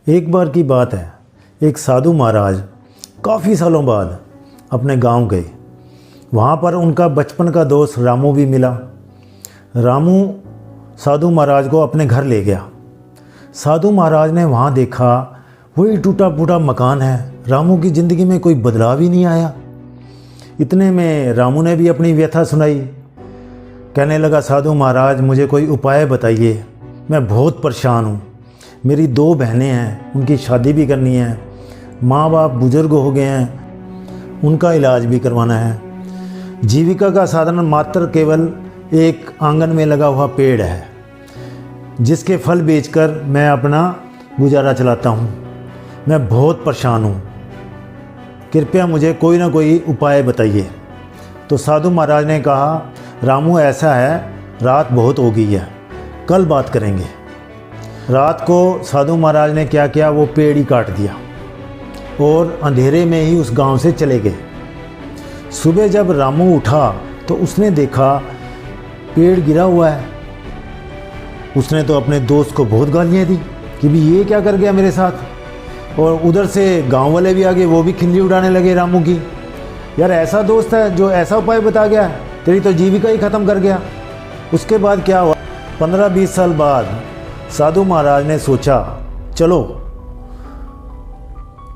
एक बार की बात है, एक साधु महाराज काफ़ी सालों बाद अपने गांव गए। वहाँ पर उनका बचपन का दोस्त रामू भी मिला। रामू साधु महाराज को अपने घर ले गया। साधु महाराज ने वहाँ देखा वही टूटा फूटा मकान है। रामू की ज़िंदगी में कोई बदलाव ही नहीं आया। इतने में रामू ने भी अपनी व्यथा सुनाई। कहने लगा, साधु महाराज मुझे कोई उपाय बताइए, मैं बहुत परेशान हूँ। मेरी 2 बहनें हैं, उनकी शादी भी करनी है, माँ बाप बुज़ुर्ग हो गए हैं, उनका इलाज भी करवाना है। जीविका का साधन मात्र केवल एक आंगन में लगा हुआ पेड़ है, जिसके फल बेचकर मैं अपना गुजारा चलाता हूँ। मैं बहुत परेशान हूँ, कृपया मुझे कोई ना कोई उपाय बताइए। तो साधु महाराज ने कहा, रामू ऐसा है, रात बहुत हो गई है, कल बात करेंगे। रात को साधु महाराज ने क्या किया, वो पेड़ ही काट दिया और अंधेरे में ही उस गांव से चले गए। सुबह जब रामू उठा तो उसने देखा पेड़ गिरा हुआ है। उसने तो अपने दोस्त को बहुत गालियाँ दी कि भी ये क्या कर गया मेरे साथ। और उधर से गांव वाले भी आ गए, वो भी खिल्ली उड़ाने लगे रामू की। यार ऐसा दोस्त है जो ऐसा उपाय बता गया, तेरी तो जीविका ही ख़त्म कर गया। उसके बाद क्या हुआ, 15-20 साल बाद साधु महाराज ने सोचा, चलो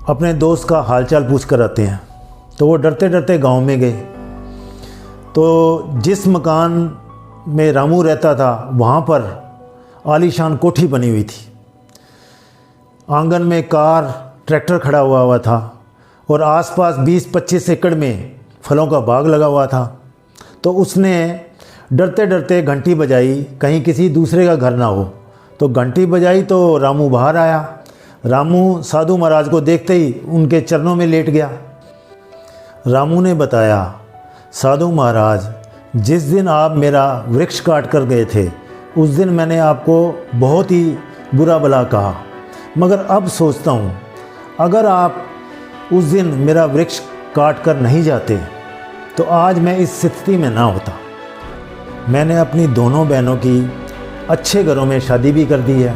अपने दोस्त का हालचाल पूछ कर आते हैं। तो वो डरते डरते गांव में गए। तो जिस मकान में रामू रहता था वहाँ पर आलीशान कोठी बनी हुई थी। आंगन में कार ट्रैक्टर खड़ा हुआ था और आसपास 20-25 एकड़ में फलों का बाग लगा हुआ था। तो उसने डरते डरते घंटी बजाई, कहीं किसी दूसरे का घर ना हो। तो घंटी बजाई तो रामू बाहर आया। रामू साधु महाराज को देखते ही उनके चरणों में लेट गया। रामू ने बताया, साधु महाराज जिस दिन आप मेरा वृक्ष काट कर गए थे, उस दिन मैंने आपको बहुत ही बुरा भला कहा, मगर अब सोचता हूँ अगर आप उस दिन मेरा वृक्ष काट कर नहीं जाते तो आज मैं इस स्थिति में ना होता। मैंने अपनी दोनों बहनों की अच्छे घरों में शादी भी कर दी है।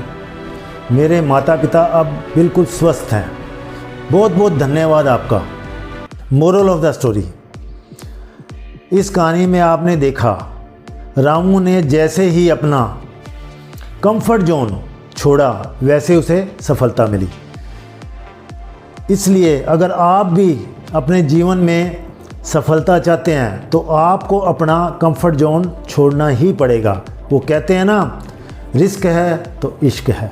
मेरे माता पिता अब बिल्कुल स्वस्थ हैं। बहुत बहुत धन्यवाद आपका। मोरल ऑफ द स्टोरी, इस कहानी में आपने देखा रामू ने जैसे ही अपना कंफर्ट जोन छोड़ा वैसे उसे सफलता मिली। इसलिए अगर आप भी अपने जीवन में सफलता चाहते हैं तो आपको अपना कंफर्ट जोन छोड़ना ही पड़ेगा। वो कहते हैं ना, रिस्क है तो इश्क है।